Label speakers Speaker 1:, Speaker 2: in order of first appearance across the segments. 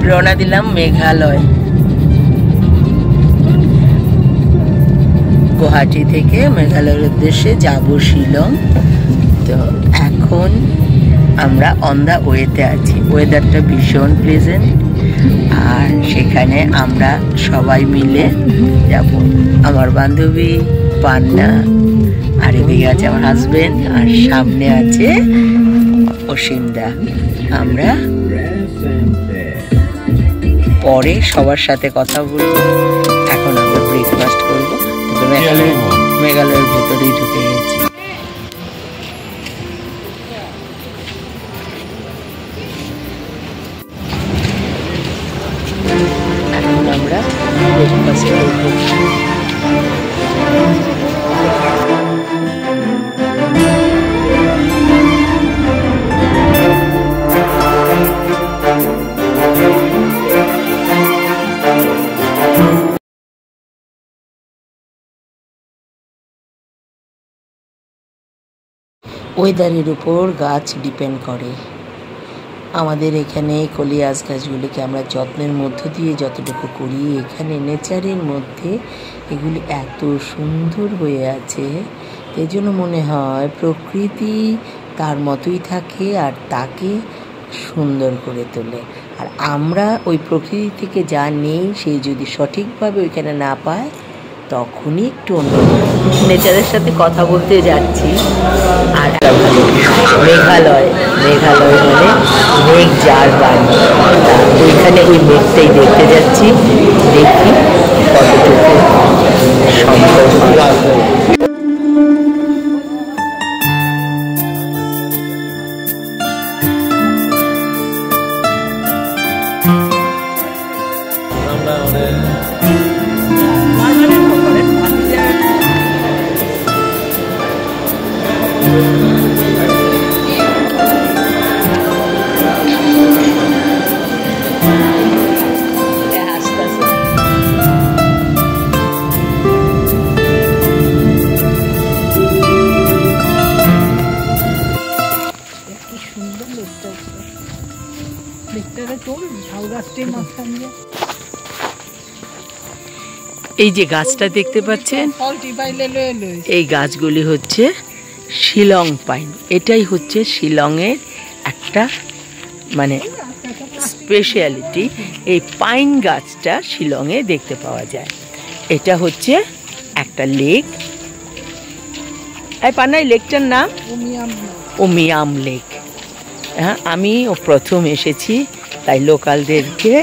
Speaker 1: রওনা দিলাম মেঘালয়। গুয়াহাটি থেকে মেঘালয়ের উদ্দেশ্যে যাব শিলং। তো এখন আমরা অন দা ওয়েতে আছি। ওয়েদারটা ভীষণ প্লেজেন্ট, আর সেখানে আমরা সবাই মিলে যাব। আমার বান্ধবী পান্না, আর এদিকে আছে আমার হাজবেন্ড, আর সামনে আছে অসীমদা। আমরা পরে সবার সাথে কথা বলবো। এখন আমরা ব্রেকফাস্ট করবো। মেঘালয়ের ভেতরেই ঢুকে গেছি। এখন আমরা ব্রেকফাস্ট করবো। ওয়েদারের উপর গাছ ডিপেন্ড করে। আমাদের এখানে কলিয়াস গাছগুলিকে আমরা যত্নের মধ্য দিয়ে যতটুকু করি, এখানে নেচারের মধ্যে এগুলি এত সুন্দর হয়ে আছে, এই জন্য মনে হয় প্রকৃতি তার মতোই থাকে আর তাকে সুন্দর করে তোলে। আর আমরা ওই প্রকৃতি থেকে যা নেই, সেই যদি সঠিকভাবে ওইখানে না পায়, তখনই একটু অন্য নেচারের সাথে কথা বলতে যাচ্ছি। আর মেঘালয় মানে মেঘ যার বাড়ি, ওইখানে ওই মেঘটাই দেখতে যাচ্ছি। দেখি কতটুকু সম্ভব। এই যে গাছটা দেখতে পাচ্ছেন, এই গাছগুলি হচ্ছে শিলং পাইন। এটাই হচ্ছে শিলংয়ের একটা মানে স্পেশালিটি। এই পাইন গাছটা শিলংয়ে দেখতে পাওয়া যায়। এটা হচ্ছে একটা লেক। এই পান্না, এই লেকটার নাম উমিয়াম লেক। হ্যাঁ, আমি প্রথম এসেছি, তাই লোকালদেরকে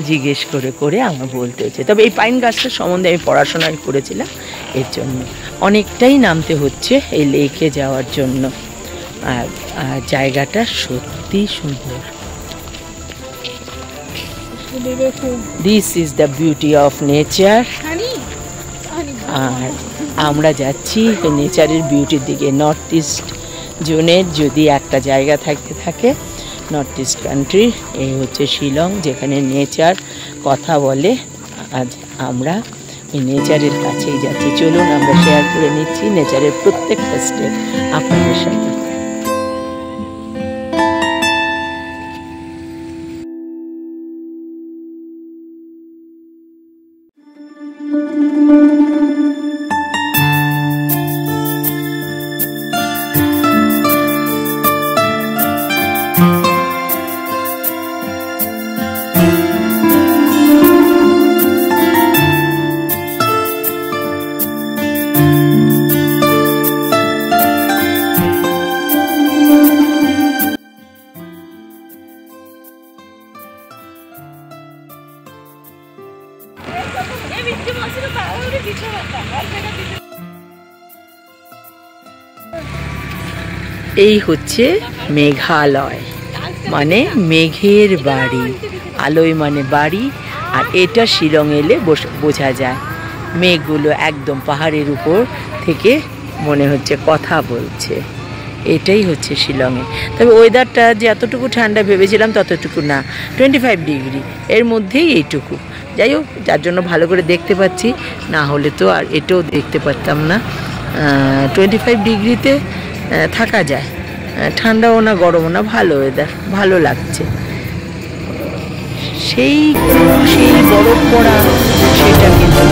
Speaker 1: জিজ্ঞেস করে করে আমার বলতে হচ্ছে। তবে এই পাইন গাছটার সম্বন্ধে আমি পড়াশোনা করেছিলাম, এর জন্য অনেকটাই নামতে হচ্ছে এই লেকে যাওয়ার জন্য। আর জায়গাটা সত্যি সুন্দর। This is the beauty of nature. আর আমরা যাচ্ছি নেচারের বিউটির দিকে। নর্থ ইস্ট জোনের যদি একটা জায়গা থাকে নর্থ ইস্ট কান্ট্রি, এই হচ্ছে শিলং, যেখানে নেচার কথা বলে। আজ আমরা এই নেচারের কাছেই যাচ্ছি। চলুন আমরা শেয়ার করে নিচ্ছি নেচারের প্রত্যেকটা স্টেপ আপনাদের সাথে। এই হচ্ছে মেঘালয়, মানে মেঘের বাড়ি। আলোয় মানে বাড়ি। আর এটা শিলং এলে বোঝা যায়। মেঘগুলো একদম পাহাড়ের উপর থেকে মনে হচ্ছে কথা বলছে। এটাই হচ্ছে শিলংয়ে। তবে ওয়েদারটা যে এতটুকু ঠান্ডা ভেবেছিলাম ততটুকু না, 25 ডিগ্রি, এর মধ্যেই এইটুকু। যাই হোক, যার জন্য ভালো করে দেখতে পাচ্ছি, না হলে তো আর এটাও দেখতে পারতাম না। 25 ডিগ্রিতে থাকা যায়, ঠান্ডাও না গরমও না, ভালো ওয়েদার, ভালো লাগছে। সেই সেই বরফ পড়া সেটা কিন্তু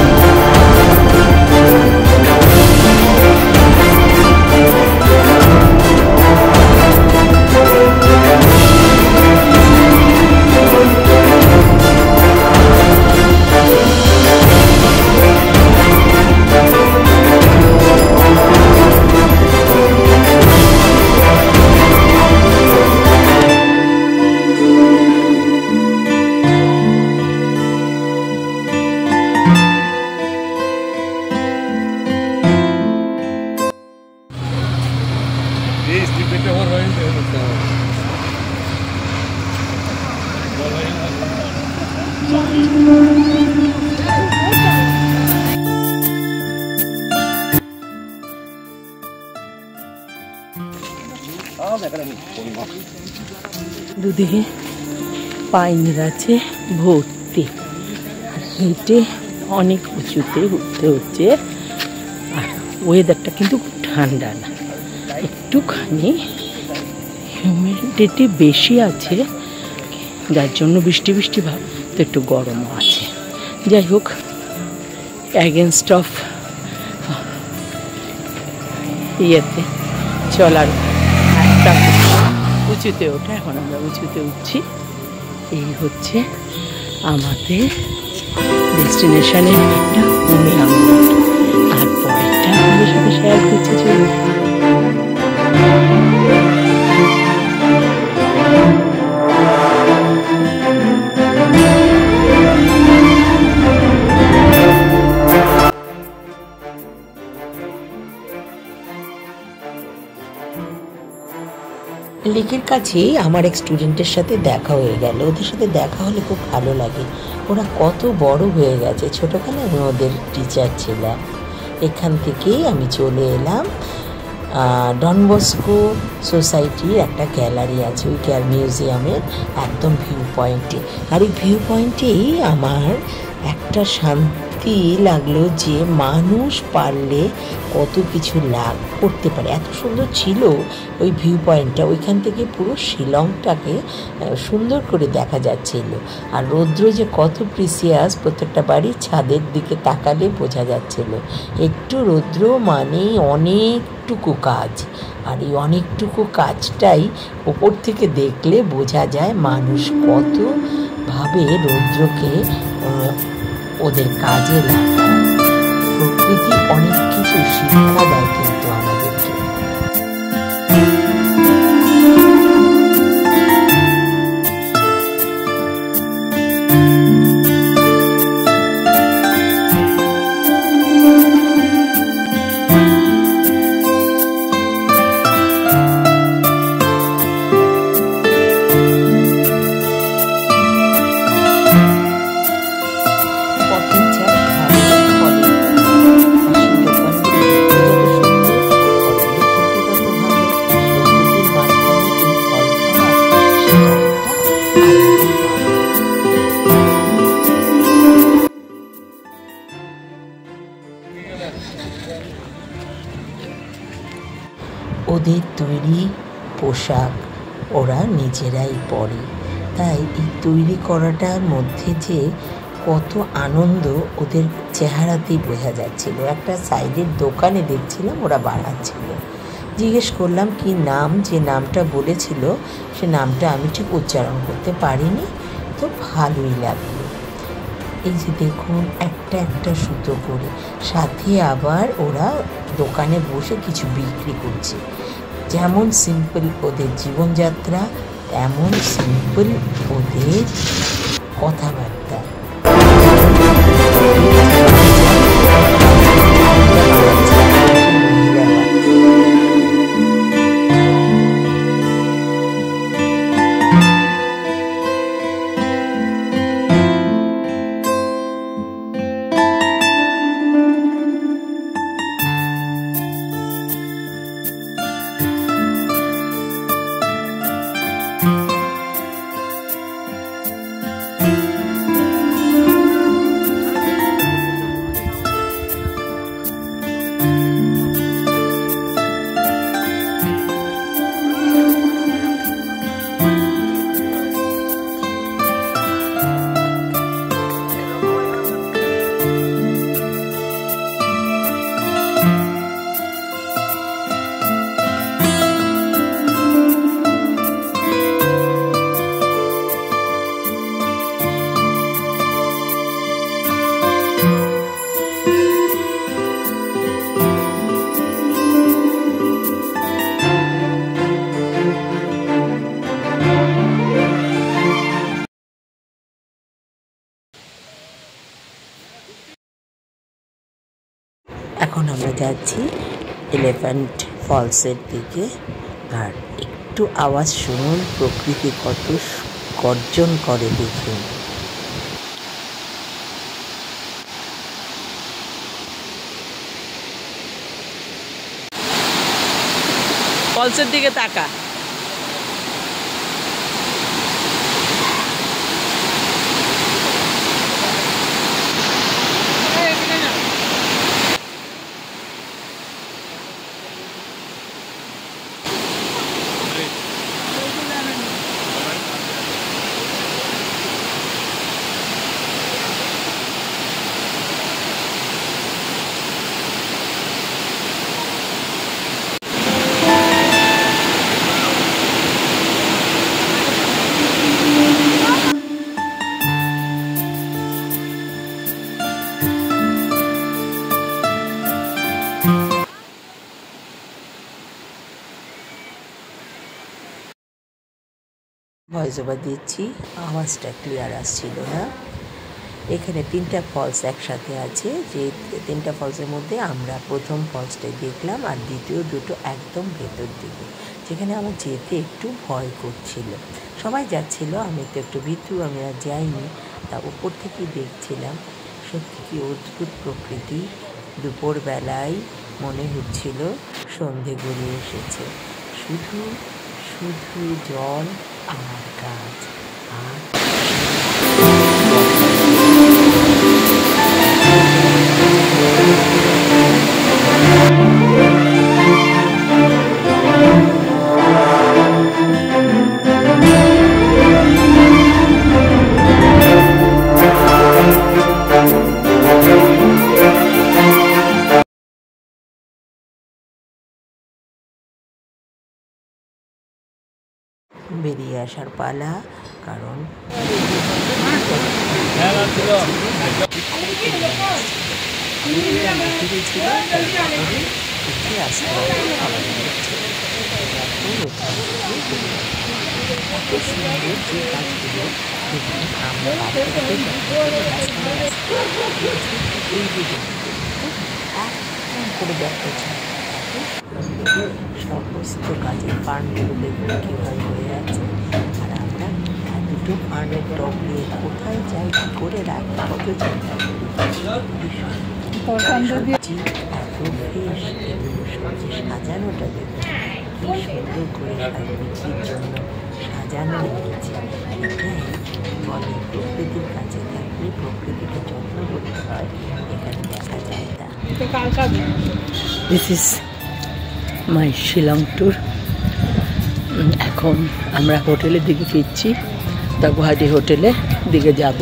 Speaker 1: দুদিকে পাইন গাছে ভর্তি, হেঁটে অনেক উঁচুতে উঠতে হচ্ছে। আর ওয়েদারটা কিন্তু ঠান্ডা না, একটুখানি হিউমিডিটি বেশি আছে, যার জন্য বৃষ্টি বৃষ্টি ভাব, তো একটু গরমও আছে। যাই হোক, অ্যাগেনস্ট অফ ইয়েতে চলার একটা উঁচুতে ওঠা, এখন আমরা উঁচুতে উঠছি। এই হচ্ছে আমাদের ডেস্টিনেশনের একটা উমিয়াম রোড। আর পরেরটা আমাদের সাথে শেয়ার করছে। চলুন। লেকের কাছেই আমার এক স্টুডেন্টের সাথে দেখা হয়ে গেল। ওদের সাথে দেখা হলে খুব ভালো লাগে, ওরা কত বড় হয়ে গেছে। ছোটোবেলায় আমি ওদের টিচার ছিলাম। এখান থেকেই আমি চলে এলাম ডন বস্কো সোসাইটির একটা গ্যালারি আছে, ওই মিউজিয়ামের একদম ভিউ পয়েন্টে। আর ওই ভিউ পয়েন্টেই আমার একটা শান্তি লাগলো যে মানুষ পারলে কত কিছু লাভ করতে পারে। এত সুন্দর ছিল ওই ভিউ পয়েন্টটা, ওইখান থেকে পুরো শিলংটাকে সুন্দর করে দেখা যাচ্ছিল। আর রৌদ্র যে কত প্রিসিয়াস, প্রত্যেকটা বাড়ির ছাদের দিকে তাকালে বোঝা যাচ্ছিল। একটু রৌদ্র মানেই অনেকটুকু কাজ, আর এই অনেকটুকু কাজটাই ওপর থেকে দেখলে বোঝা যায় মানুষ কতভাবে রৌদ্রকে ওদের কাজে লাগায়। প্রকৃতি অনেক কিছু শিক্ষা দেয় কিন্তু আমাদেরকে। ওদের তৈরি পোশাক ওরা নিজেরাই পরে, তাই এই তৈরি করাটার মধ্যে যে কত আনন্দ ওদের চেহারাতেই বোঝা যাচ্ছিল। একটা সাইডের দোকানে দেখছিলাম ওরা বানাচ্ছিল, জিজ্ঞেস করলাম কি নাম, যে নামটা বলেছিল সে নামটা আমি ঠিক উচ্চারণ করতে পারিনি, তো ভালোই লাগলো। এই যে দেখুন একটা একটা সুতো করে, সাথে আবার ওরা দোকানে বসে কিছু বিক্রি করছে। যেমন সিম্পল ওদের জীবনযাত্রা, তেমন সিম্পল ওদের কথাবার্তা। যাচ্ছি এলিফ্যান্ট ফলসের দিকে। আর একটু আওয়াজ শুনুন, প্রকৃতি কত গর্জন করে দেখুন। ফলসের দিকে তাকা। ভয়েস ওভার দিচ্ছি, আওয়াজটা ক্লিয়ার আসছিল না। এখানে 3টা ফলস একসাথে আছে, যে 3টা ফলসের মধ্যে আমরা প্রথম ফলসটাই দেখলাম, আর দ্বিতীয় দুটো একদম ভেতর দিকে, যেখানে আমার যেতে একটু ভয় করছিল। সবাই যাচ্ছিল, আমি তো একটু ভীতু, আমি আর যাইনি। তা উপর থেকেই দেখছিলাম, সত্যি কি অদ্ভুত প্রকৃতি। দুপুরবেলায় মনে হচ্ছিল সন্ধে গড়িয়ে এসেছে, শুধু শুধু জল আর গাছ আর বেরিয়ে আসার পালা। কারণ সমস্ত কাজের ফার্মগুলো দেখুন কীভাবে হয়ে আছে। আর আমরা দুটো ফার্মের টপ নিয়ে কোথায় যাই, কী করে রাখি, কত চিন্তা করি। সবজি এত ফ্রেশ, এগুলো সবজি সাজানোটা দেখুন কী সুন্দর করে বিক্রির জন্য সাজানো হয়েছে। এটাই বলে প্রকৃতির কাছে থাকলে প্রকৃতিকে যত্ন করতে হয়, এখানে দেখা যায় তা। This is my Shillong tour. এখন আমরা হোটেলের দিকে ফিরছি, তা গুয়াহাটি হোটেলের দিকে যাব।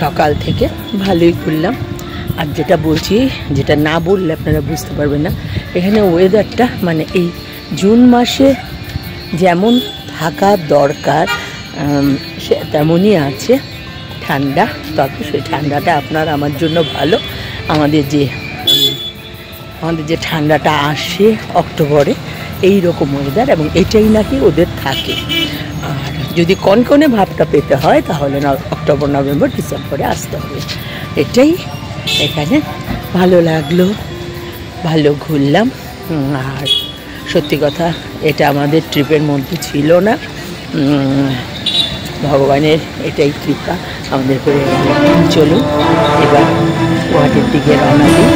Speaker 1: সকাল থেকে ভালোই ঘুরলাম। আর যেটা বলছি, যেটা না বললে আপনারা বুঝতে পারবেন না, এখানে ওয়েদারটা মানে এই জুন মাসে যেমন থাকা দরকার সে তেমনই আছে, ঠান্ডা। তবে সেই ঠান্ডাটা আপনার আমার জন্য ভালো। আমাদের যে ঠান্ডাটা আসে অক্টোবরে, এই রকম ওয়েদার, এবং এটাই নাকি ওদের থাকে। আর যদি কনকনে ভাবটা পেতে হয় তাহলে না অক্টোবর, নভেম্বর, ডিসেম্বরে আসতে হবে। এটাই এখানে ভালো লাগলো, ভালো ঘুরলাম। আর সত্যি কথা, এটা আমাদের ট্রিপের মধ্যে ছিল না। ভগবানের এটাই কৃপা আমাদের করে। চলুন এবার গুয়াহাটির দিকে রওনা দিই।